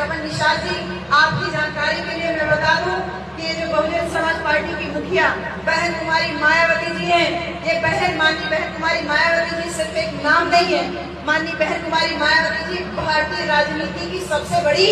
श्रवण निषाद जी, आपकी जानकारी के लिए मैं बता दूं कि ये जो बहुजन समाज पार्टी की मुखिया बहन कुमारी मायावती जी हैं, ये माननीय बहन कुमारी मायावती जी सिर्फ एक नाम नहीं है। माननीय बहन कुमारी मायावती जी भारतीय राजनीति की सबसे बड़ी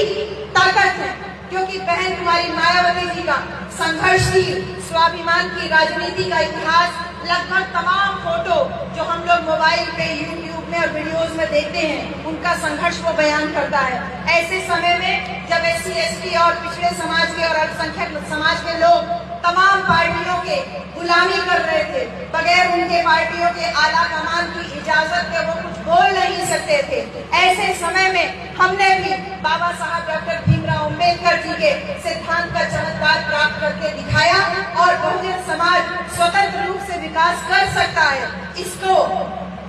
ताकत है, क्योंकि बहन कुमारी मायावती जी का संघर्षशील स्वाभिमान की राजनीति का इतिहास लगभग तमाम फोटो जो हम लोग मोबाइल पे, यूट्यूब में और वीडियोस में देखते हैं, उनका संघर्ष वो बयान करता है। ऐसे समय में जब SC, ST और पिछड़े समाज के और अल्पसंख्यक समाज के लोग तमाम पार्टियों के गुलामी कर रहे थे, बगैर उनके पार्टियों के आला कमान की इजाजत के वो कुछ बोल नहीं सकते थे। ऐसे समय में हमने भी बाबा साहब डॉक्टर भीमराव अम्बेडकर जी के सिद्धांत का चमत्कार प्राप्त करके दिखाया और बहुजन समाज स्वतंत्र रूप से विकास कर सकता है।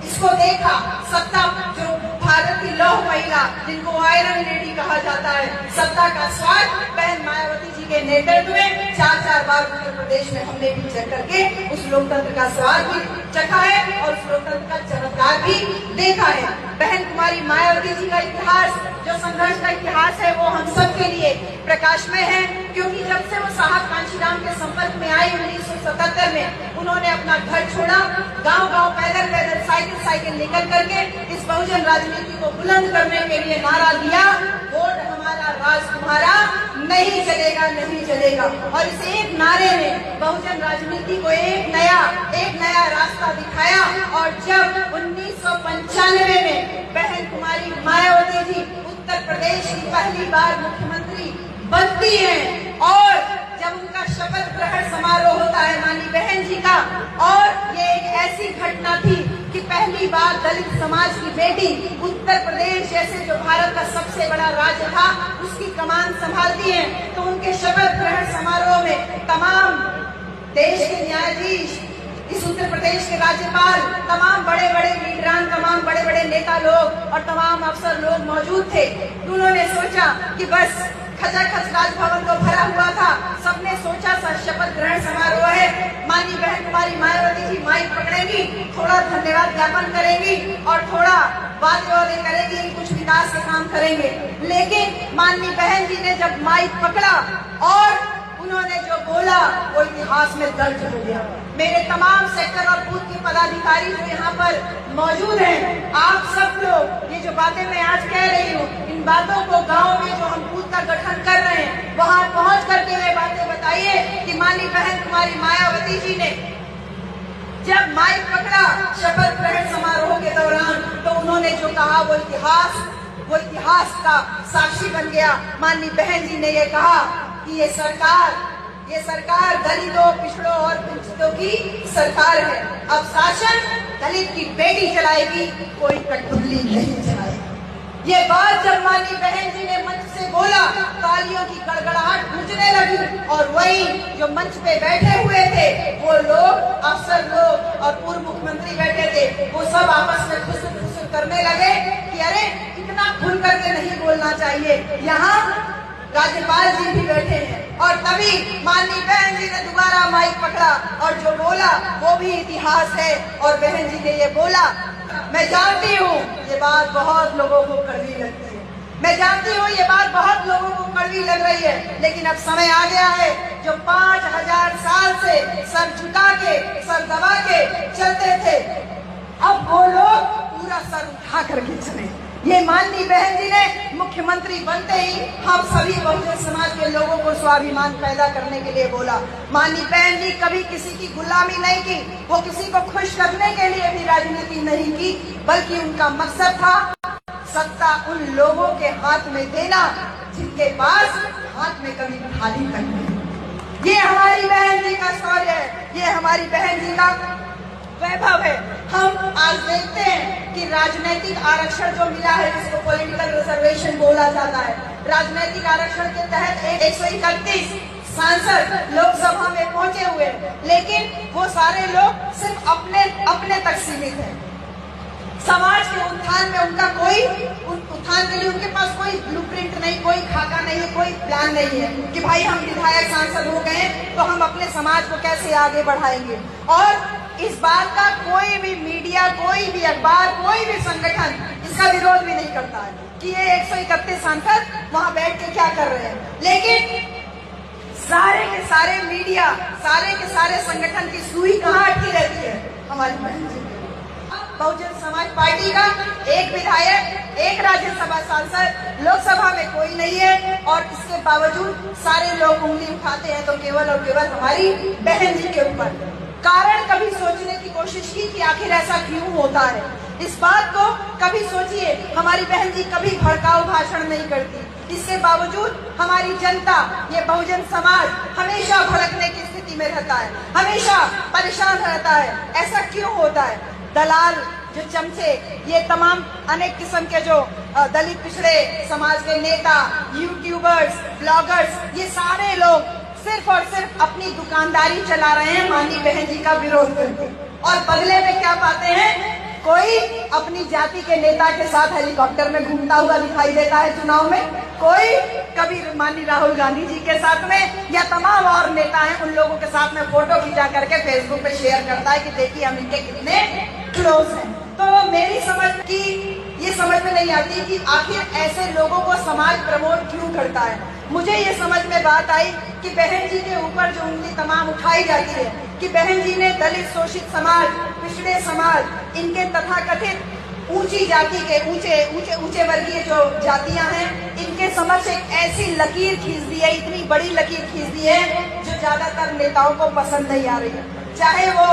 इसको देखा। सत्ता, जो भारत की लौह महिला जिनको आयरन लेडी कहा जाता है, सत्ता का स्वाद बहन मायावती जी के नेतृत्व में 4 बार उत्तर प्रदेश में हमने भी चेक करके उस लोकतंत्र का स्वाद भी चखा है और उस लोकतंत्र का चमत्कार भी देखा है। बहन कुमारी मायावती जी का इतिहास, जो संघर्ष का इतिहास है, वो हम सब के लिए प्रकाशमय है, क्योंकि जब से वो साहब कांशीराम के संपर्क में आई 1977 में, उन्होंने अपना घर छोड़ा, गांव-गांव पैदल साइकिल निकल करके इस बहुजन राजनीति को बुलंद करने के लिए नारा दिया, वोट हमारा राज तुम्हारा, नहीं चलेगा। और इस एक नारे ने बहुजन राजनीति को एक नया रास्ता दिखाया। और जब 1995 में बहन कुमारी मायावती जी उत्तर प्रदेश की पहली बार मुख्यमंत्री बनती हैं और जब उनका शपथ ग्रहण समारोह होता है माननीय बहन जी का, और ये एक ऐसी घटना थी कि पहली बार दलित समाज की बेटी उत्तर प्रदेश जैसे जो भारत का सबसे बड़ा राज्य था उसकी कमान संभालती है, तो उनके शपथ ग्रहण समारोह में तमाम देश के न्यायाधीश, इस उत्तर प्रदेश के राज्यपाल, तमाम बड़े बड़े लीडरान, तमाम बड़े बड़े नेता लोग और तमाम अफसर लोग मौजूद थे। उन्होंने सोचा कि बस खचाखच राजभवन तो भरा हुआ था, सबने सोचा शपथ ग्रहण समारोह है, माननीय बहन कुमारी मायावती जी माइक पकड़ेंगी, थोड़ा धन्यवाद ज्ञापन करेंगी और थोड़ा वादे करेंगी, कुछ विकास के काम करेंगे। लेकिन माननीय बहन जी ने जब माइक पकड़ा और उन्होंने जो बोला वो इतिहास में दर्ज हो गया। मेरे तमाम सेक्टर और बूथ के पदाधिकारी जो यहाँ पर मौजूद हैं, आप सब लोग ये जो बातें मैं आज कह रही हूँ, इन बातों को गांव में जो हम बूथ का गठन कर रहे हैं वहाँ पहुँच करके ये बातें बताइए कि माननीय बहन कुमारी मायावती जी ने जब माइक पकड़ा शपथ ग्रहण समारोह के दौरान, तो उन्होंने जो कहा वो इतिहास का साक्षी बन गया। माननीय बहन जी ने ये कहा कि ये सरकार दलितों, पिछड़ों और वंचितों की सरकार है। अब शासन दलित की बेटी चलाएगी, कोई कठपुतली नहीं चलाएगी। ये बात जब माननीय बहन जी ने मंच से बोला, तालियों की गड़गड़ाहट गूंजने लगी और वही जो मंच पे बैठे हुए थे वो लोग, अफसर लोग और पूर्व मुख्यमंत्री बैठे थे, वो सब आपस में खुसुर करने लगे कि अरे इतना खुल करके नहीं बोलना चाहिए, यहाँ राज्यपाल जी भी बैठे हैं। और तभी माननीय बहन जी ने दोबारा माइक पकड़ा और जो बोला वो भी इतिहास है। और बहन जी ने ये बोला, मैं जानती हूँ ये बात बहुत लोगों को कड़वी लगती है, मैं जानती हूँ ये बात बहुत लोगों को कड़वी लग रही है, लेकिन अब समय आ गया है जो 5000 साल से सर झुका के, सर दबा के चलते थे, अब वो लोग पूरा सर उठा करके चले। ये माननीय बहन जी ने मुख्यमंत्री बनते ही हम सभी बहुजन समाज के लोगों को स्वाभिमान पैदा करने के लिए बोला। माननीय बहन जी कभी किसी की गुलामी नहीं की, वो किसी को खुश करने के लिए भी राजनीति नहीं की, बल्कि उनका मकसद था सत्ता उन लोगों के हाथ में देना जिनके पास हाथ में कभी थाली तक नहीं। ये हमारी बहन जी का शौर्य है, ये हमारी बहन जी का वैभव है। हम आज देखते हैं कि राजनीतिक आरक्षण जो मिला है, जिसको पॉलिटिकल रिजर्वेशन बोला जाता है, राजनीतिक आरक्षण के तहत 131 सांसद लोकसभा में पहुंचे हुए हैं, लेकिन वो सारे लोग सिर्फ अपने तक सीमित हैं। समाज के उत्थान में उनका कोई उत्थान के लिए उनके पास कोई ब्लूप्रिंट नहीं, कोई खाका नहीं है, कोई प्लान नहीं है कि भाई हम विधायक सांसद हो गए तो हम अपने समाज को कैसे आगे बढ़ाएंगे। और इस बात का कोई भी मीडिया, कोई भी अखबार, कोई भी संगठन इसका विरोध भी नहीं करता है कि ये 131 सांसद वहां बैठ के क्या कर रहे हैं, लेकिन सारे के सारे मीडिया, सारे के सारे संगठन की सुई कहाँ अटकी रहती है, हमारी बहन जी। बहुजन समाज पार्टी का एक विधायक, एक राज्यसभा सांसद, लोकसभा में कोई नहीं है, और इसके बावजूद सारे लोग उंगली उठाते हैं तो केवल और केवल हमारी बहन जी के ऊपर। कारण कभी सोचने की कोशिश की कि आखिर ऐसा क्यों होता है? इस बात को कभी सोचिए, हमारी बहन जी कभी भड़काऊ भाषण नहीं करती, इसके बावजूद हमारी जनता, ये बहुजन समाज हमेशा भड़कने की स्थिति में रहता है, हमेशा परेशान रहता है। ऐसा क्यों होता है? दलाल, जो चमचे, ये तमाम अनेक किस्म के जो दलित पिछड़े समाज के नेता, यूट्यूबर्स, ब्लॉगर्स, ये सारे लोग सिर्फ और सिर्फ अपनी दुकानदारी चला रहे हैं माननीय बहन जी का विरोध करके, और बदले में क्या पाते हैं? कोई अपनी जाति के नेता के साथ हेलीकॉप्टर में घूमता हुआ दिखाई देता है चुनाव में, कोई कभी माननीय राहुल गांधी जी के साथ में, या तमाम और नेता हैं उन लोगों के साथ में फोटो खिंचा करके फेसबुक पे शेयर करता है कि देखिए हम इनके कितने क्लोज हैं। तो मेरी समझ की ये समझ में नहीं आती कि आखिर ऐसे लोगों को समाज प्रमोट क्यों करता है। मुझे ये समझ में बात आई कि बहन जी के ऊपर जो उंगली तमाम उठाई जाती है कि बहन जी ने दलित शोषित समाज, पिछड़े समाज, इनके तथाकथित ऊंची जाति के ऊंचे वर्गीय जो जातियां हैं, इनके समक्ष एक ऐसी लकीर खींच दी है, इतनी बड़ी लकीर खींच दी है जो ज्यादातर नेताओं को पसंद नहीं आ रही है। चाहे वो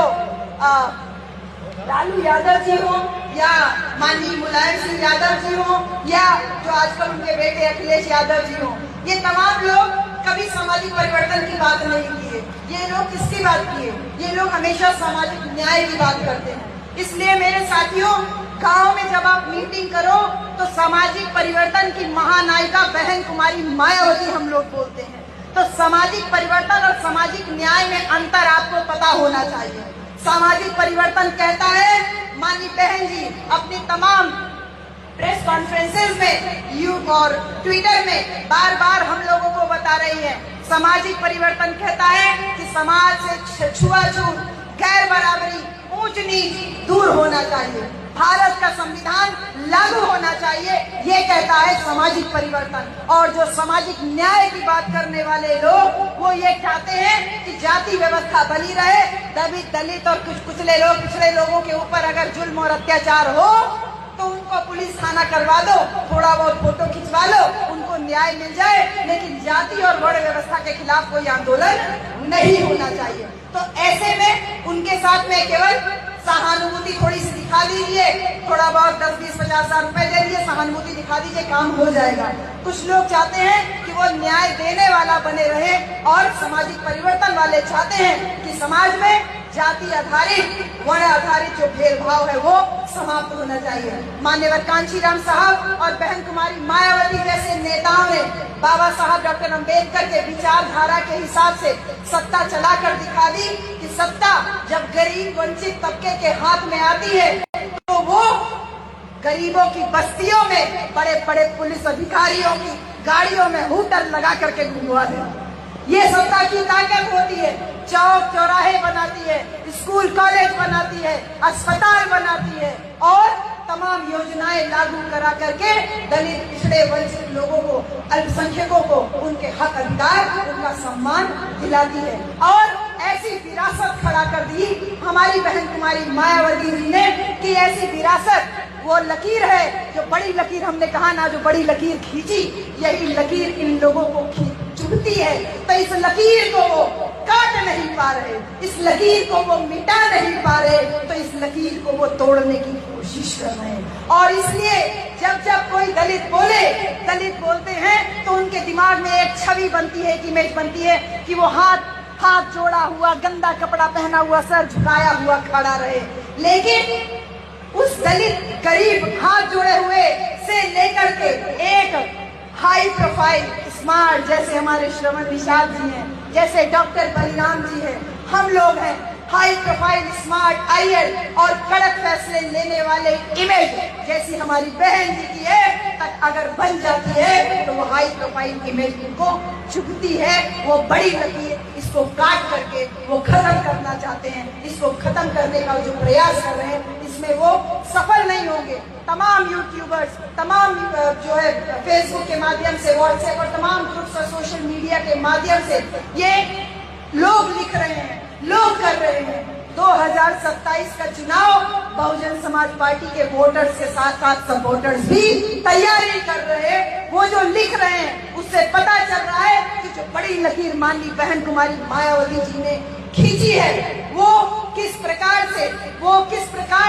लालू यादव जी हो, या माननीय मुलायम सिंह यादव जी हो, या जो आजकल उनके बेटे अखिलेश यादव जी हो, ये तमाम लोग कभी सामाजिक परिवर्तन की बात नहीं किए। ये लोग किसकी बात किए? ये लोग हमेशा सामाजिक न्याय की बात करते हैं। इसलिए मेरे साथियों, गांव में जब आप मीटिंग करो तो सामाजिक परिवर्तन की महानायिका बहन कुमारी मायावती हम लोग बोलते हैं। तो सामाजिक परिवर्तन और सामाजिक न्याय में अंतर आपको पता होना चाहिए। सामाजिक परिवर्तन कहता है, माननीय बहन जी अपनी तमाम प्रेस कॉन्फ्रेंसेस में और ट्विटर में बार बार हम लोगों को बता रही है, सामाजिक परिवर्तन कहता है कि समाज से छुआछूत, गैर बराबरी, ऊंच नीच दूर होना चाहिए, भारत का संविधान लागू होना चाहिए, ये कहता है सामाजिक परिवर्तन। और जो सामाजिक न्याय की बात करने वाले लोग, वो ये चाहते हैं कि जाति व्यवस्था बनी रहे, दलित और कुछ कुचले लोग, पिछड़े लोगों के ऊपर अगर जुल्म और अत्याचार हो तो उनको पुलिस थाना करवा दो, थोड़ा बहुत फोटो खिंचवा लो, उनको न्याय मिल जाए, लेकिन जाति और वर्ण व्यवस्था के खिलाफ कोई आंदोलन नहीं होना चाहिए। तो ऐसे में उनके साथ में केवल सहानुभूति थोड़ी सी दिखा दीजिए, थोड़ा बहुत 10, 20, 50 हजार रुपए दे दीजिए, सहानुभूति दिखा दीजिए, काम हो जाएगा। कुछ लोग चाहते हैं कि वो न्याय देने वाला बने रहे, और सामाजिक परिवर्तन वाले चाहते हैं कि समाज में जाति आधारित, वर्ण आधारित जो भेदभाव है वो समाप्त होना चाहिए। मान्यवर कांशीराम साहब और बहन कुमारी मायावती जैसे नेताओं ने बाबा साहब डॉक्टर अम्बेडकर के विचारधारा के हिसाब से सत्ता चलाकर दिखा दी कि सत्ता जब गरीब वंचित तबके के हाथ में आती है तो वो गरीबों की बस्तियों में बड़े बड़े पुलिस अधिकारियों की गाड़ियों में हूटर लगा करके घुमवा देती। ये सत्ता की ताकत होती है। चौक चौराहे बनाती है, स्कूल कॉलेज बनाती है, अस्पताल बनाती है, और तमाम योजनाएं लागू करा करके दलित, पिछड़े, वंचित लोगों को, अल्पसंख्यकों को उनके हक अधिकार, उनका सम्मान दिलाती है। और ऐसी विरासत खड़ा कर दी हमारी बहन कुमारी मायावती जी ने कि ऐसी विरासत, वो लकीर है, जो बड़ी लकीर हमने कहा ना, जो बड़ी लकीर खींची, यही लकीर इन लोगों को चुभती है। तो इस लकीर को वो काट नहीं पा रहे, इस लकीर को वो मिटा नहीं पा रहे, तो इस लकीर को वो तोड़ने की कोशिश कर रहे हैं। और इसलिए जब जब कोई दलित बोलते हैं तो उनके दिमाग में एक छवि बनती है, एक इमेज बनती है कि वो हाथ जोड़ा हुआ, गंदा कपड़ा पहना हुआ, सर झुकाया हुआ खड़ा रहे। लेकिन उस दलित गरीब हाथ जोड़े हुए से लेकर के एक हाई प्रोफाइल स्मार्ट, जैसे हमारे श्रवण निषाद जी हैं, जैसे डॉक्टर बलिराम जी हैं, हम लोग हैं, हाई प्रोफाइल, स्मार्ट, आईएल और कड़क फैसले लेने वाले इमेज जैसी हमारी बहन जी की है अगर बन जाती है तो वो हाई प्रोफाइल इमेज इनको चुभती है, वो बड़ी लकीर इसको काट करके वो खत्म करना चाहते हैं। इसको खत्म करने का जो प्रयास कर रहे हैं इसमें वो सफल नहीं होंगे। तमाम यूट्यूबर्स, तमाम जो है फेसबुक के माध्यम से, व्हाट्सएप और तमाम ग्रुप्स और सोशल मीडिया के माध्यम से ये लोग लिख रहे हैं, लोग कर रहे हैं। 2027 का चुनाव बहुजन समाज पार्टी के वोटर्स के साथ साथ सपोर्टर्स भी तैयारी कर रहे हैं। वो जो लिख रहे हैं उससे पता चल रहा है कि जो बड़ी लकीर माननीय बहन कुमारी मायावती जी ने खींची है वो किस प्रकार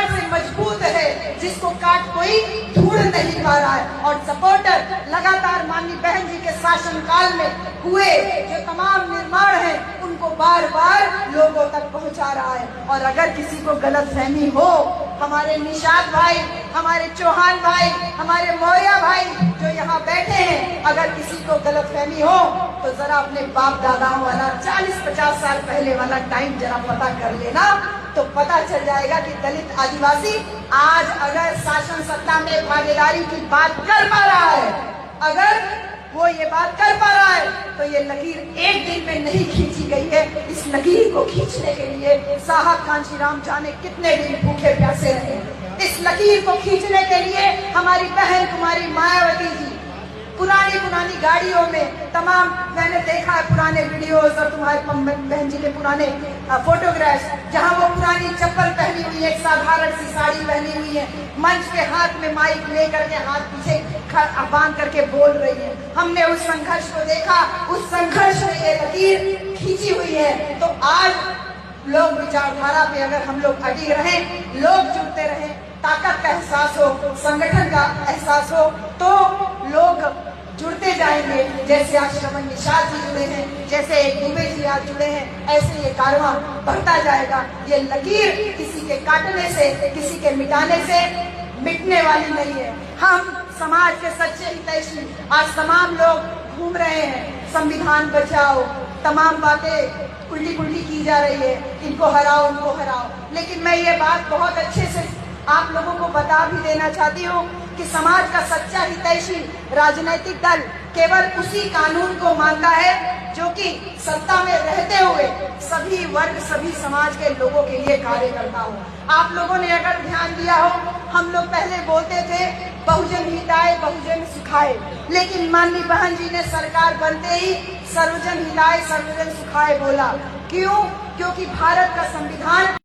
से मजबूत है, जिसको काट कोई ढूंढ नहीं पा रहा है। और सपोर्टर लगातार माननीय बहन जी के शासनकाल में हुए जो तमाम निर्माण हैं उनको बार बार लोगों तक पहुंचा रहा है। और अगर किसी को गलतफहमी हो, हमारे निषाद भाई, हमारे चौहान भाई, हमारे मौर्य भाई जो यहाँ बैठे हैं, अगर किसी को गलतफहमी हो तो जरा अपने बाप दादाओं वाला 40-50 साल पहले वाला टाइम जरा पता कर लेना, तो पता चल जाएगा कि दलित आदिवासी आज अगर शासन सत्ता में भागीदारी की बात कर पा रहा है, अगर वो ये बात कर पा रहा है तो ये लकीर एक दिन में नहीं खींची गई है। इस लकीर को खींचने के लिए साहब कांशीराम जाने कितने दिन भूखे प्यासे रहे। इस लकीर को खींचने के लिए हमारी बहन कुमारी मायावती जी पुरानी गाड़ियों में तमाम, मैंने देखा है पुराने वीडियोस और तुम्हारे बहन जी के पुराने फोटोग्राफ्स, जहां वो पुरानी चप्पल पहनी हुई है, एक साधारण सी साड़ी पहनी हुई है, मंच पे हाथ में माइक लेकर के हाथ पीछे बांध करके बोल रही है। हमने उस संघर्ष को देखा, उस संघर्ष में ये लकीर खींची हुई है। तो आज लोग विचारधारा पे अगर हम लोग अड़ी रहे, लोग जुड़ते रहे, ताकत का एहसास हो, संगठन का एहसास हो, तो लोग जुड़ते जाएंगे। जैसे आज श्रवण निषाद जी जुड़े हैं, जैसे दुबे जी आज जुड़े हैं, ऐसे ये कारवां बढ़ता जाएगा। ये लकीर किसी के काटने से, किसी के मिटाने से मिटने वाली नहीं है। हम समाज के सच्चे हितैषी आज तमाम लोग घूम रहे हैं, संविधान बचाओ, तमाम बातें उल्टी की जा रही है, इनको हराओ, उनको हराओ। लेकिन मैं ये बात बहुत अच्छे से आप लोगों को बता भी देना चाहती हूँ कि समाज का सच्चा हितैषी राजनीतिक दल केवल उसी कानून को मानता है जो कि सत्ता में रहते हुए सभी वर्ग, सभी समाज के लोगों के लिए कार्य करता हो। आप लोगों ने अगर ध्यान दिया हो, हम लोग पहले बोलते थे बहुजन हिताय बहुजन सुखाय, लेकिन माननीय बहन जी ने सरकार बनते ही सर्वजन हिताय सर्वजन सुखाय बोला। क्यों? क्योंकि भारत का संविधान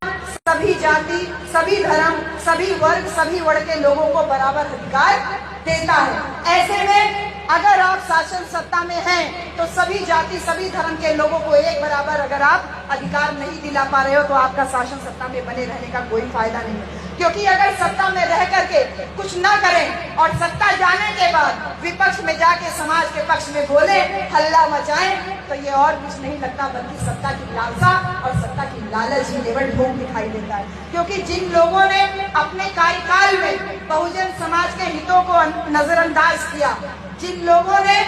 सभी जाति, सभी धर्म, सभी वर्ग, सभी वर्ग के लोगों को बराबर अधिकार देता है। ऐसे में अगर आप शासन सत्ता में हैं तो सभी जाति, सभी धर्म के लोगों को एक बराबर अगर आप अधिकार नहीं दिला पा रहे हो तो आपका शासन सत्ता में बने रहने का कोई फायदा नहीं है। क्योंकि अगर सत्ता में रह करके कुछ ना करें और सत्ता जाने के बाद विपक्ष में जाके समाज के पक्ष में बोले, हल्ला मचाएं, तो ये और कुछ नहीं लगता बल्कि सत्ता की लालसा और सत्ता की लालच ही केवल ढोंग दिखाई देता है। क्योंकि जिन लोगों ने अपने कार्यकाल में बहुजन समाज के हितों को नजरअंदाज किया, जिन लोगों ने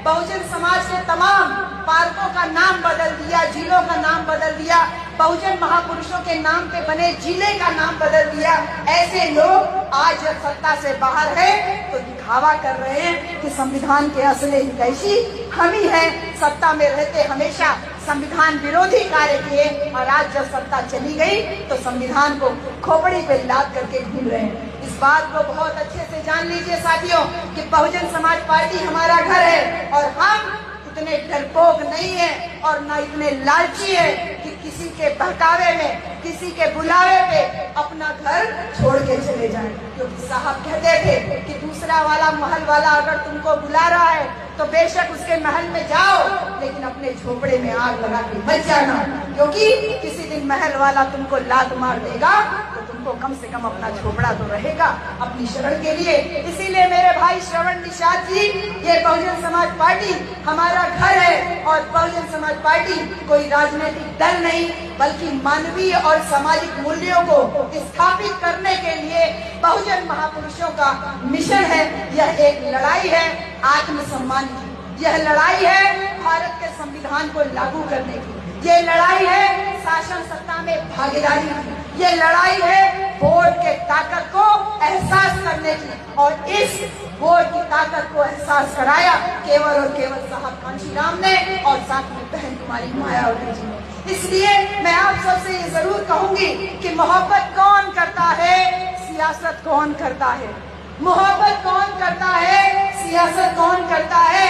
बहुजन समाज के तमाम पार्कों का नाम बदल दिया, जिलों का नाम बदल दिया, बहुजन महापुरुषों के नाम पे बने जिले का नाम बदल दिया, ऐसे लोग आज जब सत्ता से बाहर है तो दिखावा कर रहे हैं कि संविधान के असली हितैषी हम ही हैं। सत्ता में रहते हमेशा संविधान विरोधी कार्य किए और आज जब सत्ता चली गई तो संविधान को खोपड़ी पे लाद करके घूम रहे हैं। इस बात को बहुत अच्छे से जान लीजिए साथियों कि बहुजन समाज पार्टी हमारा घर है और हम इतने डरपोक नहीं है और न इतने लालची है कि किसी के बहकावे में, किसी के बुलावे पे अपना घर छोड़ के चले जाएं। क्योंकि साहब कहते थे कि दूसरा वाला महल वाला अगर तुमको बुला रहा है तो बेशक उसके महल में जाओ, लेकिन अपने झोपड़े में आग लगा के मत जाना, क्योंकि किसी दिन महल वाला तुमको लात मार देगा तो तुमको कम से कम अपना झोपड़ा तो रहेगा अपनी शरण के लिए। इसीलिए मेरे भाई श्रवण निषाद जी, ये बहुजन समाज पार्टी हमारा घर है और बहुजन समाज पार्टी कोई राजनीतिक दल नहीं बल्कि मानवीय और सामाजिक मूल्यों को स्थापित करने के लिए बहुजन महापुरुषों का मिशन है। यह एक लड़ाई है आत्मसम्मान की, यह लड़ाई है भारत के संविधान को लागू करने की, ये लड़ाई है शासन सत्ता में भागीदारी की, ये लड़ाई है वोट के ताकत को एहसास करने की, और इस वोट की ताकत को एहसास कराया केवल और केवल साहब कांशीराम ने और साथ में बहन कुमारी मायावती जी ने। इसलिए मैं आप सबसे ये जरूर कहूंगी कि मोहब्बत कौन करता है, सियासत कौन करता है। मोहब्बत कौन करता है, सियासत कौन करता है।